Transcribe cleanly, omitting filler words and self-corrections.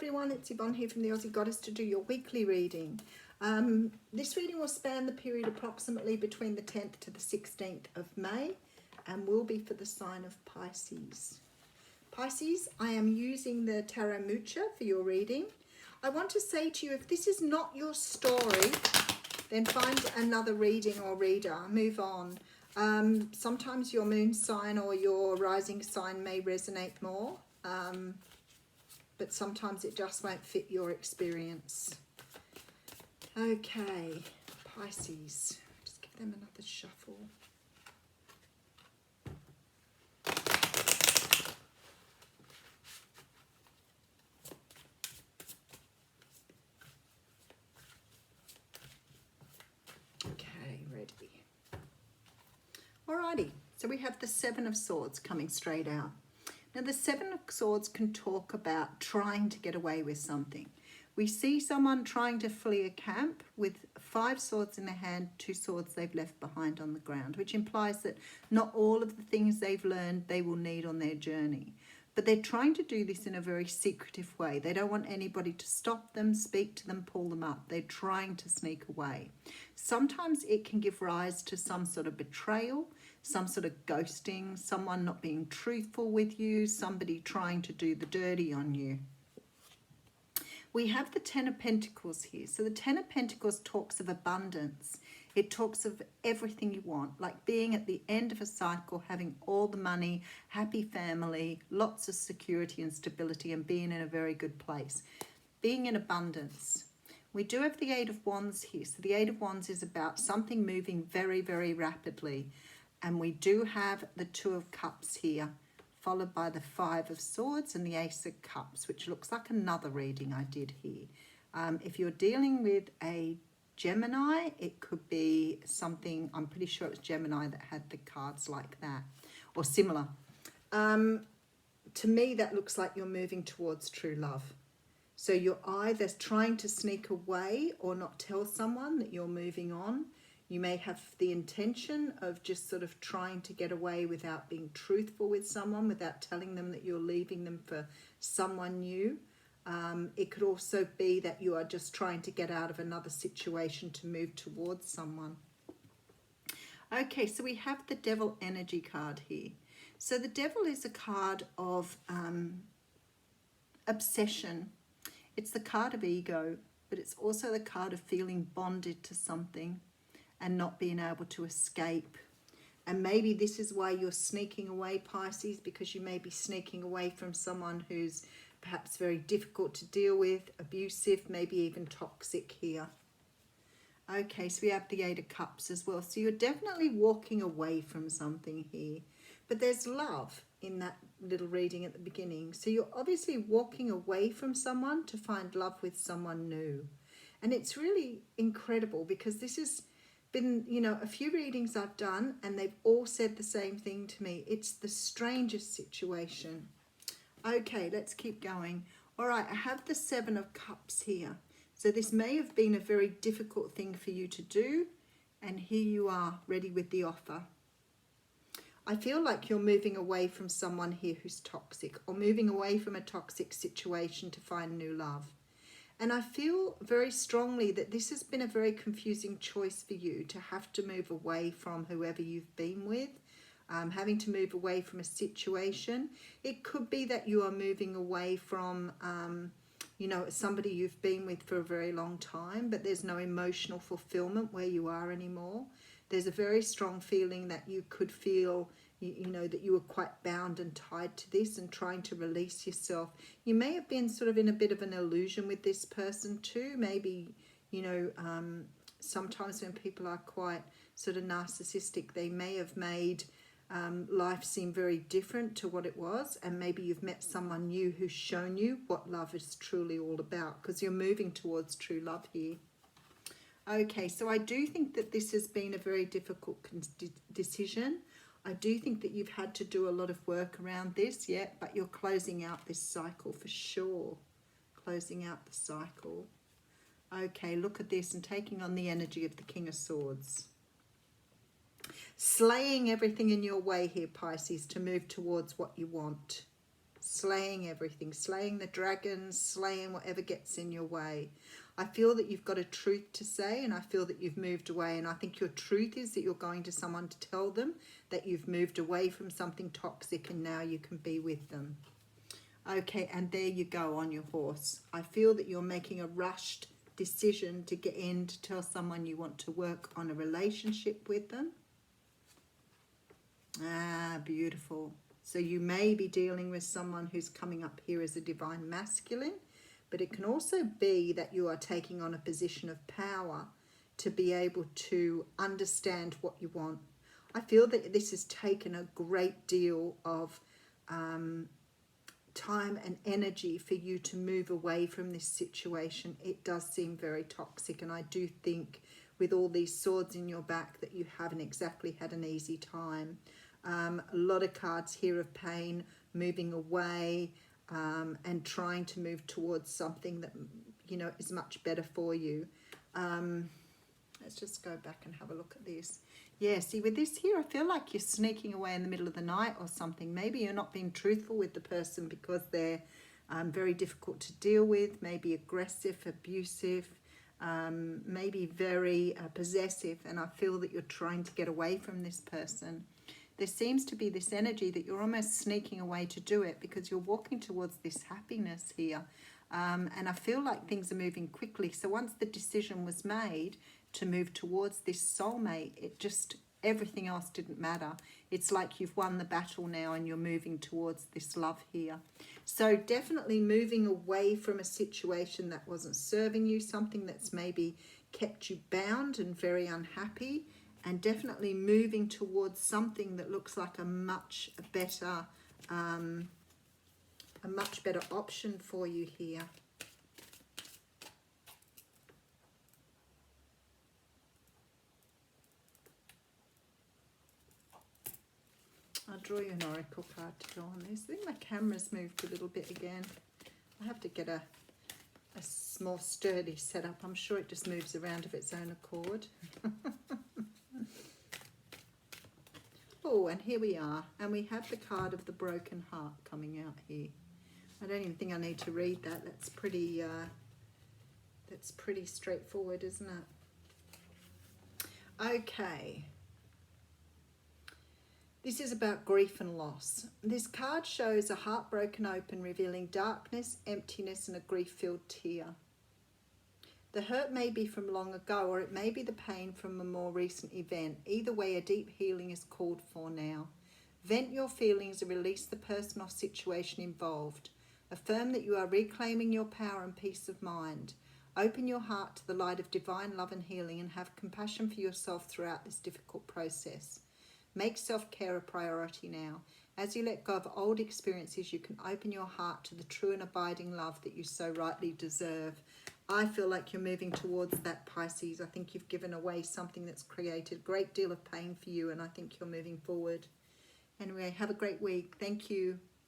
everyone, it's Yvonne here from the Aussie Goddess to do your weekly reading. This reading will span the period approximately between the 10th to the 16th of May and will be for the sign of Pisces. Pisces, I am using the Tarot Mucha for your reading. I want to say to you, if this is not your story, then find another reading or reader, move on. Sometimes your moon sign or your rising sign may resonate more. But sometimes it just won't fit your experience. Okay, Pisces. Just give them another shuffle. Okay, ready. Alrighty, so we have the Seven of Swords coming straight out. Now, the Seven of Swords can talk about trying to get away with something. We see someone trying to flee a camp with 5 swords in their hand, 2 swords they've left behind on the ground, which implies that not all of the things they've learned they will need on their journey. But they're trying to do this in a very secretive way. They don't want anybody to stop them, speak to them, pull them up. They're trying to sneak away. Sometimes it can give rise to some sort of betrayal, some sort of ghosting, someone not being truthful with you, somebody trying to do the dirty on you. We have the Ten of Pentacles here. So the Ten of Pentacles talks of abundance. It talks of everything you want, like being at the end of a cycle, having all the money, happy family, lots of security and stability, and being in a very good place. Being in abundance. We do have the Eight of Wands here. So the Eight of Wands is about something moving very, very rapidly. And we do have the Two of Cups here, followed by the Five of Swords and the Ace of Cups, which looks like another reading I did here. If you're dealing with a Gemini, it could be something, I'm pretty sure it was Gemini that had the cards like that, or similar. To me, that looks like you're moving towards true love. So you're either trying to sneak away or not tell someone that you're moving on. You may have the intention of just sort of trying to get away without being truthful with someone, without telling them that you're leaving them for someone new. It could also be that you are just trying to get out of another situation to move towards someone. Okay, so we have the Devil energy card here. So the Devil is a card of obsession. It's the card of ego, but it's also the card of feeling bonded to something and not being able to escape. And maybe this is why you're sneaking away, Pisces, because you may be sneaking away from someone who's perhaps very difficult to deal with, abusive, maybe even toxic here. Okay, so we have the Eight of Cups as well. So you're definitely walking away from something here. But there's love in that little reading at the beginning. So you're obviously walking away from someone to find love with someone new. And it's really incredible because this has been, you know, a few readings I've done and they've all said the same thing to me. It's the strangest situation. Okay, let's keep going. All right, I have the Seven of Cups here. So this may have been a very difficult thing for you to do. And here you are, ready with the offer. I feel like you're moving away from someone here who's toxic, or moving away from a toxic situation to find new love. And I feel very strongly that this has been a very confusing choice for you to have to move away from whoever you've been with, having to move away from a situation. It could be that you are moving away from, you know, somebody you've been with for a very long time, but there's no emotional fulfillment where you are anymore. There's a very strong feeling that you could feel, you know, that you were quite bound and tied to this and trying to release yourself. You may have been sort of in a bit of an illusion with this person too. Maybe, you know, sometimes when people are quite sort of narcissistic, they may have made life seem very different to what it was. And maybe you've met someone new who's shown you what love is truly all about, because you're moving towards true love here. Okay, so I do think that this has been a very difficult decision. I do think that you've had to do a lot of work around this, yeah, but you're closing out this cycle for sure. Closing out the cycle. Okay, look at this and taking on the energy of the King of Swords. Slaying everything in your way here, Pisces, to move towards what you want. slaying everything, slaying the dragons, slaying whatever gets in your way. I feel that you've got a truth to say, and I feel that you've moved away. And I think your truth is that you're going to someone to tell them that you've moved away from something toxic and now you can be with them. Okay, and there you go on your horse. I feel that you're making a rushed decision to get in to tell someone you want to work on a relationship with them. Ah, beautiful. So you may be dealing with someone who's coming up here as a divine masculine. But it can also be that you are taking on a position of power to be able to understand what you want. I feel that this has taken a great deal of time and energy for you to move away from this situation. It does seem very toxic, and I do think with all these swords in your back that you haven't exactly had an easy time. A lot of cards here of pain, moving away, and trying to move towards something that, you know, is much better for you. Let's just go back and have a look at this. Yeah, see, with this here, I feel like you're sneaking away in the middle of the night or something. Maybe you're not being truthful with the person because they're very difficult to deal with, maybe aggressive, abusive, maybe very possessive, and I feel that you're trying to get away from this person. There seems to be this energy that you're almost sneaking away to do it because you're walking towards this happiness here. And I feel like things are moving quickly. So once the decision was made to move towards this soulmate, it just, everything else didn't matter. It's like you've won the battle now and you're moving towards this love here. So definitely moving away from a situation that wasn't serving you, something that's maybe kept you bound and very unhappy. And definitely moving towards something that looks like a much better option for you here. I'll draw you an oracle card to go on this. I think my camera's moved a little bit again. I have to get a more sturdy setup. I'm sure it just moves around of its own accord. Oh, and here we are, and we have the card of the broken heart coming out here. I don't even think I need to read that. That's pretty straightforward, isn't it? Okay. This is about grief and loss. This card shows a heart broken open, revealing darkness, emptiness, and a grief-filled tear. The hurt may be from long ago, or it may be the pain from a more recent event. Either way, a deep healing is called for now. Vent your feelings and release the person or situation involved. Affirm that you are reclaiming your power and peace of mind. Open your heart to the light of divine love and healing, and have compassion for yourself throughout this difficult process. Make self-care a priority now. As you let go of old experiences, you can open your heart to the true and abiding love that you so rightly deserve. I feel like you're moving towards that, Pisces. I think you've given away something that's created a great deal of pain for you, and I think you're moving forward. Anyway, have a great week. Thank you.